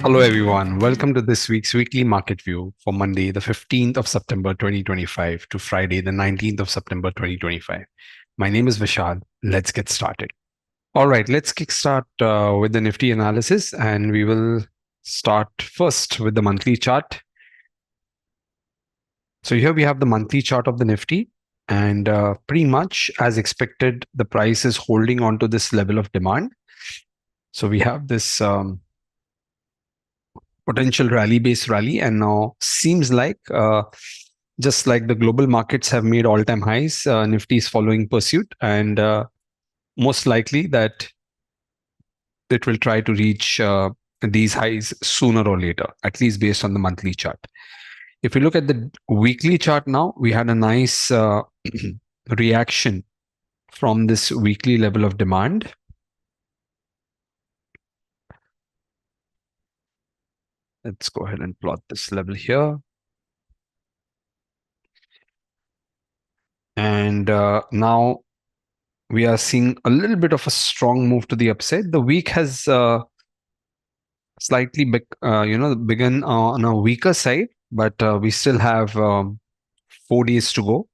Hello, everyone. Welcome to this week's weekly market view for Monday, the 15th of September 2025 to Friday, the 19th of September 2025. My name is Vishal. Let's get started. All right, let's kickstart with the Nifty analysis, and we will start first with the monthly chart. So here we have the monthly chart of the Nifty, and pretty much as expected, the price is holding on to this level of demand. So we have this potential rally-based rally, and now seems like just like the global markets have made all-time highs, Nifty is following pursuit, and most likely that it will try to reach these highs sooner or later, at least based on the monthly chart. If you look at the weekly chart now, we had a nice reaction from this weekly level of demand. Let's go ahead and plot this level here. And now we are seeing a little bit of a strong move to the upside. The week has slightly begun on a weaker side, but we still have 4 days to go.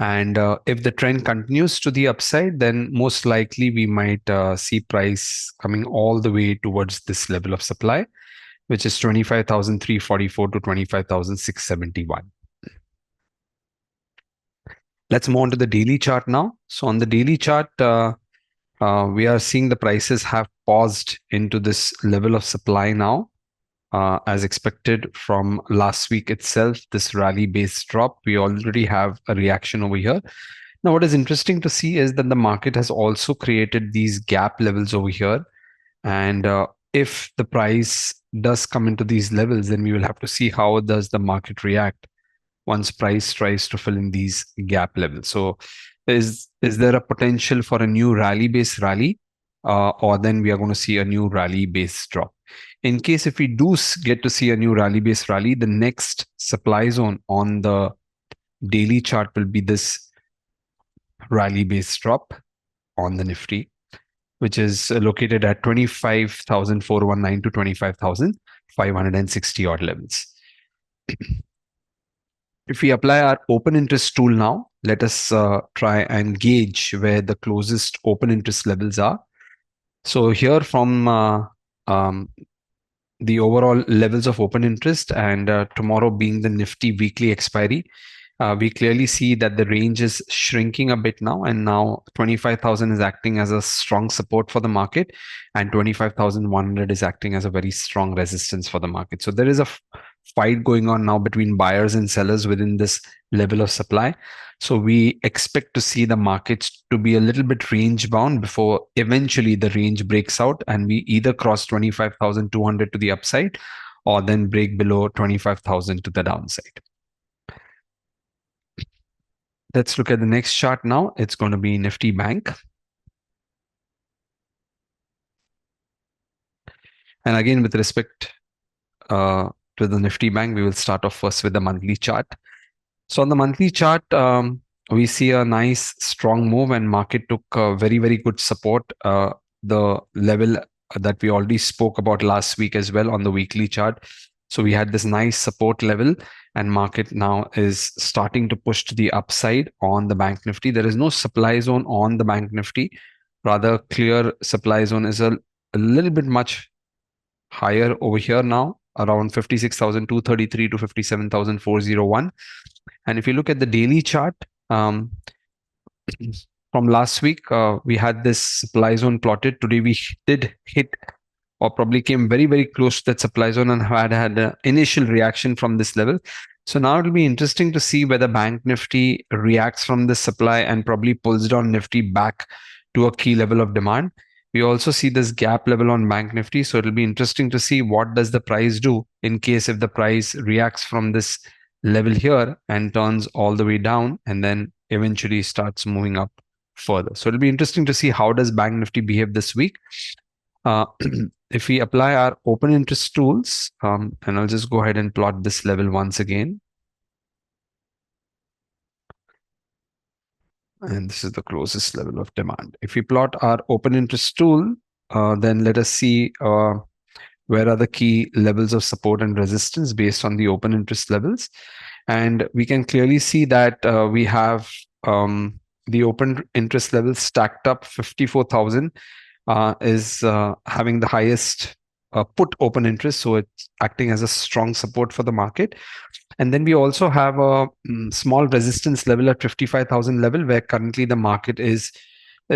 And if the trend continues to the upside, then most likely we might see price coming all the way towards this level of supply, which is 25,344 to 25,671. Let's move on to the daily chart now. So on the daily chart, we are seeing the prices have paused into this level of supply now. As expected from last week itself, this rally-based drop, we already have a reaction over here. Now, what is interesting to see is that the market has also created these gap levels over here. And if the price does come into these levels, then we will have to see how does the market react once price tries to fill in these gap levels. So is there a potential for a new rally-based rally, or then we are going to see a new rally-based drop? In case if we do get to see a new rally-based rally, the next supply zone on the daily chart will be this rally-based drop on the Nifty, which is located at 25,419 to 25,560 odd levels. If we apply our open interest tool now, let us try and gauge where the closest open interest levels are. So here from the overall levels of open interest, and tomorrow being the Nifty weekly expiry, we clearly see that the range is shrinking a bit now, and now 25,000 is acting as a strong support for the market, and 25,100 is acting as a very strong resistance for the market. So there is a fight going on now between buyers and sellers within this level of supply. So we expect to see the markets to be a little bit range bound before eventually the range breaks out and we either cross 25,200 to the upside or then break below 25,000 to the downside. Let's look at the next chart now. It's going to be Nifty Bank. And again, with respect to the Nifty Bank, we will start off first with the monthly chart. So on the monthly chart, we see a nice strong move and market took very, very good support. The level that we already spoke about last week as well on the weekly chart. So we had this nice support level and market now is starting to push to the upside on the Bank Nifty. There is no supply zone on the Bank Nifty. Rather, clear supply zone is a little bit much higher over here now, around 56,233 to 57,401. And if you look at the daily chart, from last week, we had this supply zone plotted. Today, we did hit or probably came very, very close to that supply zone and had an initial reaction from this level. So now it'll be interesting to see whether Bank Nifty reacts from this supply and probably pulls down Nifty back to a key level of demand. We also see this gap level on Bank Nifty. So it'll be interesting to see what does the price do in case if the price reacts from this level here and turns all the way down and then eventually starts moving up further. So it'll be interesting to see how does Bank Nifty behave this week. If we apply our open interest tools, and I'll just go ahead and plot this level once again. And this is the closest level of demand. If we plot our open interest tool, then let us see where are the key levels of support and resistance based on the open interest levels. And we can clearly see that we have the open interest levels stacked up. 54,000 is having the highest put open interest, so it's acting as a strong support for the market. And then we also have a small resistance level at 55,000 level, where currently the market is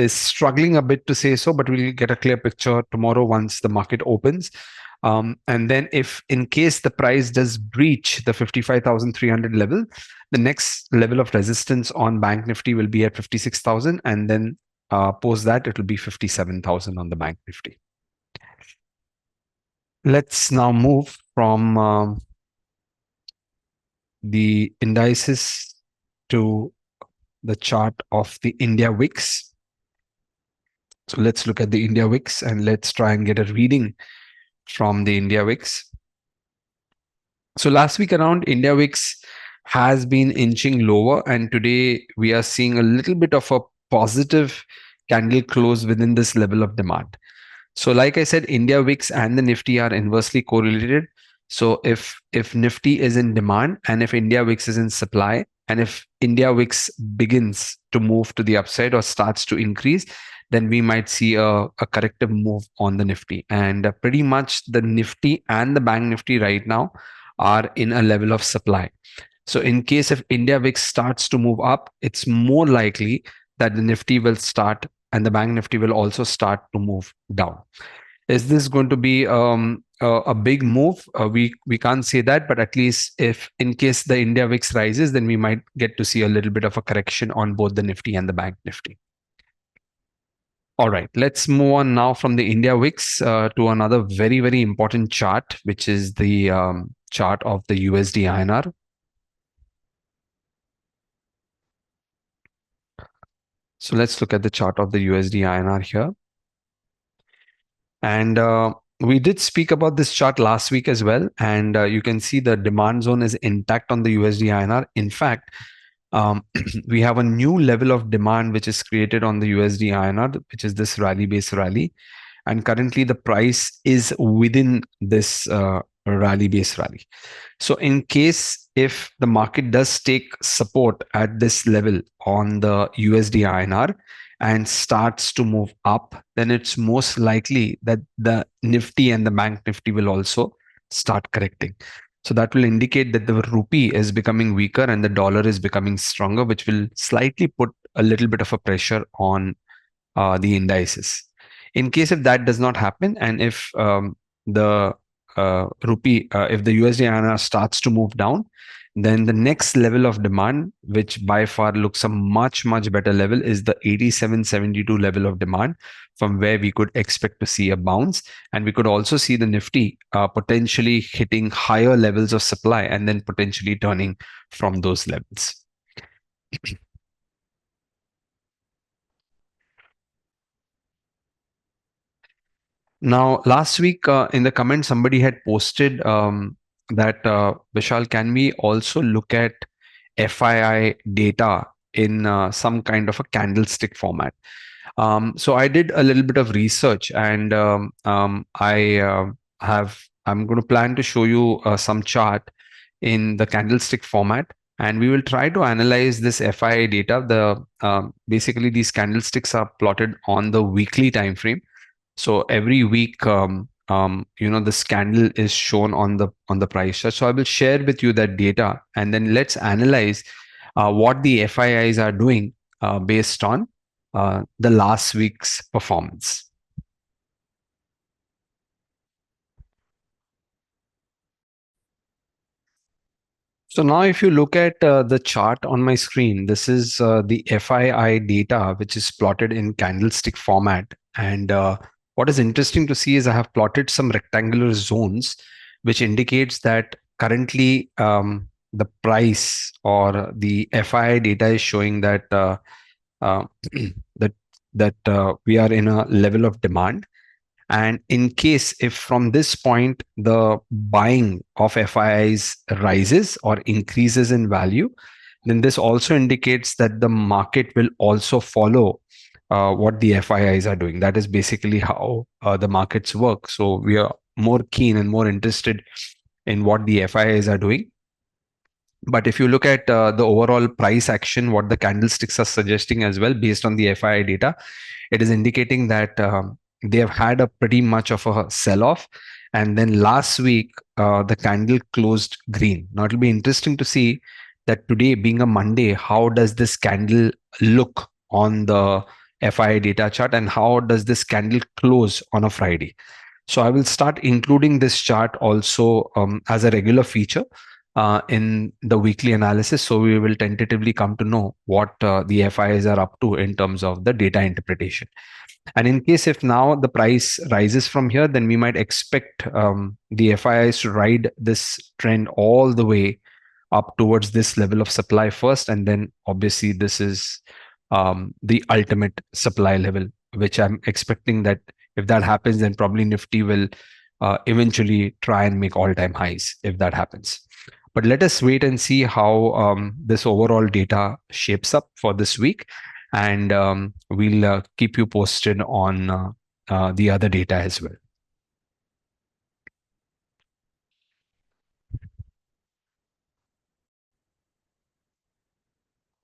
struggling a bit, to say so, but we'll get a clear picture tomorrow once the market opens. And then if in case the price does breach the 55,300 level, the next level of resistance on Bank Nifty will be at 56,000, and then post that it will be 57,000 on the Bank Nifty. Let's now move from the indices to the chart of the India Wix. So let's look at the India Wix and let's try and get a reading from the India Wix. So last week around, India Wix has been inching lower, and today we are seeing a little bit of a positive candle close within this level of demand. So like I said, India Wix and the Nifty are inversely correlated. So if Nifty is in demand and if India Wix is in supply, and if India Wix begins to move to the upside or starts to increase, then we might see a corrective move on the Nifty. And pretty much the Nifty and the Bank Nifty right now are in a level of supply. So in case if India VIX starts to move up, it's more likely that the Nifty will start and the Bank Nifty will also start to move down. Is this going to be a big move? We can't say that, but at least if in case the India VIX rises, then we might get to see a little bit of a correction on both the Nifty and the Bank Nifty. All right, let's move on now from the India VIX to another very, very important chart, which is the chart of the USD INR. So let's look at the chart of the USD INR here. And we did speak about this chart last week as well. And you can see the demand zone is intact on the USD INR. In fact, we have a new level of demand which is created on the USD INR, which is this rally base rally. And currently the price is within this rally base rally. So in case if the market does take support at this level on the USD INR and starts to move up, then it's most likely that the Nifty and the Bank Nifty will also start correcting. So that will indicate that the rupee is becoming weaker and the dollar is becoming stronger, which will slightly put a little bit of a pressure on the indices. In case if that does not happen, and if the rupee, if the USD INR starts to move down, then the next level of demand, which by far looks a much, much better level, is the 87.72 level of demand, from where we could expect to see a bounce. And we could also see the Nifty potentially hitting higher levels of supply and then potentially turning from those levels. Now, last week in the comments, somebody had posted that Vishal, can we also look at FII data in some kind of a candlestick format? So I did a little bit of research, and I'm going to plan to show you some chart in the candlestick format, and we will try to analyze this FII data. Basically these candlesticks are plotted on the weekly time frame. So every week, this candle is shown on the price chart. So I will share with you that data, and then let's analyze what the FIIs are doing based on the last week's performance. So now if you look at the chart on my screen, this is the FII data, which is plotted in candlestick format. And what is interesting to see is I have plotted some rectangular zones, which indicates that currently the price or the FII data is showing that uh, that we are in a level of demand. And in case if from this point the buying of FIIs rises or increases in value, then this also indicates that the market will also follow what the FIIs are doing. That is basically how the markets work. So we are more keen and more interested in what the FIIs are doing. But if you look at the overall price action, what the candlesticks are suggesting as well, based on the FII data, it is indicating that they have had a pretty much of a sell off. And then last week, the candle closed green. Now it'll be interesting to see that today being a Monday, how does this candle look on the FII data chart, and how does this candle close on a Friday? So I will start including this chart also as a regular feature in the weekly analysis. So we will tentatively come to know what the FIs are up to in terms of the data interpretation. And in case if now the price rises from here, then we might expect the FIs to ride this trend all the way up towards this level of supply first. And then obviously this is the ultimate supply level, which I'm expecting that if that happens, then probably Nifty will eventually try and make all-time highs if that happens. But let us wait and see how this overall data shapes up for this week. And we'll keep you posted on the other data as well.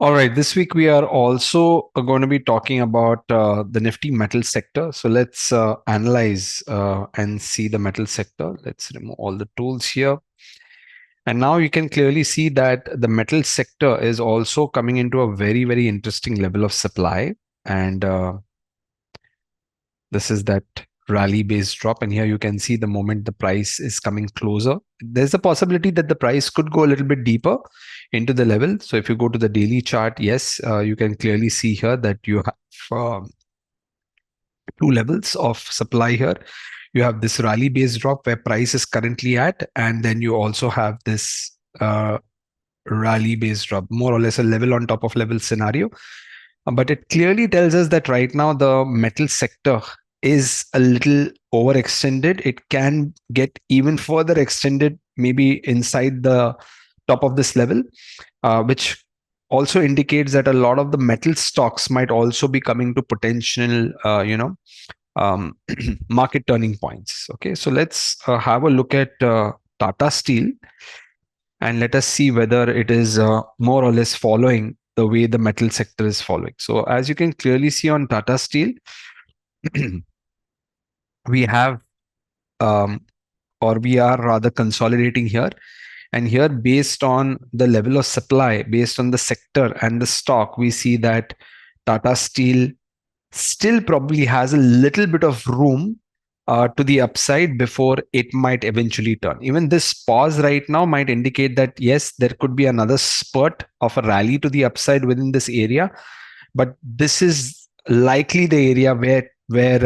All right, this week we are also going to be talking about the Nifty metal sector. So let's analyze and see the metal sector. Let's remove all the tools here. And now you can clearly see that the metal sector is also coming into a very, very interesting level of supply. And this is that rally based drop. And here you can see the moment the price is coming closer, there's a possibility that the price could go a little bit deeper into the level. So if you go to the daily chart, yes, you can clearly see here that you have two levels of supply here. You have this rally based drop where price is currently at, and then you also have this rally based drop, more or less a level on top of level scenario. But it clearly tells us that right now the metal sector is a little overextended. It can get even further extended, maybe inside the top of this level, which also indicates that a lot of the metal stocks might also be coming to potential, um, market turning points. Okay, so let's have a look at Tata Steel, and let us see whether it is more or less following the way the metal sector is following. So as you can clearly see on Tata Steel, we have or we are rather consolidating here. And here, based on the level of supply, based on the sector and the stock, we see that Tata Steel still probably has a little bit of room to the upside before it might eventually turn. Even this pause right now might indicate that yes, there could be another spurt of a rally to the upside within this area, but this is likely the area where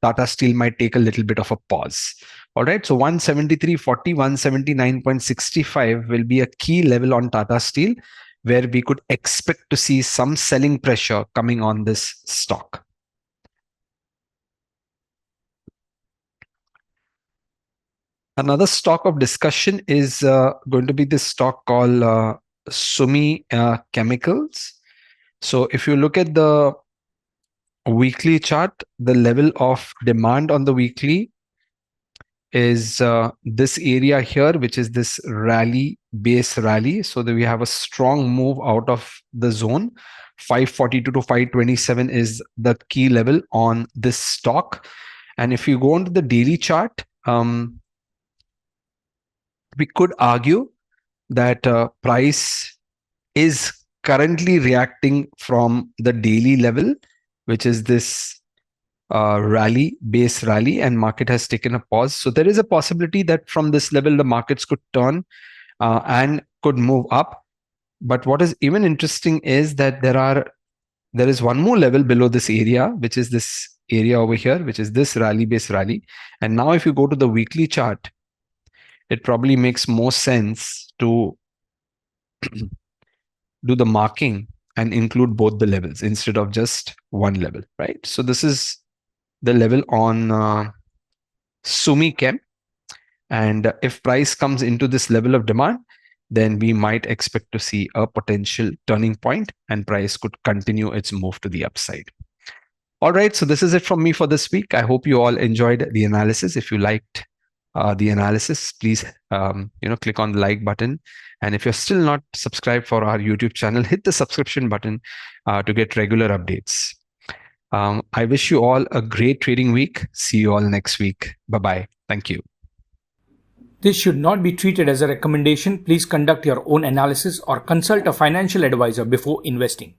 Tata Steel might take a little bit of a pause. All right, so 173.40, 179.65 will be a key level on Tata Steel, where we could expect to see some selling pressure coming on this stock. Another stock of discussion is going to be this stock called Chemicals. So if you look at the weekly chart, the level of demand on the weekly is this area here, which is this base rally. So that we have a strong move out of the zone. 542 to 527 is the key level on this stock. And if you go onto the daily chart, we could argue that price is currently reacting from the daily level, which is this base rally, and market has taken a pause. So there is a possibility that from this level, the markets could turn and could move up. But what is even interesting is that there is one more level below this area, which is this area over here, which is this base rally. And now if you go to the weekly chart, it probably makes more sense to do the marking and include both the levels instead of just one level, right? So this is the level on Sumichem. And if price comes into this level of demand, then we might expect to see a potential turning point and price could continue its move to the upside. All right, so this is it from me for this week. I hope you all enjoyed the analysis. If you liked the analysis, please click on the like button. And if you're still not subscribed for our YouTube channel, hit the subscription button to get regular updates. I wish you all a great trading week. See you all next week. Bye-bye. Thank you. This should not be treated as a recommendation. Please conduct your own analysis or consult a financial advisor before investing.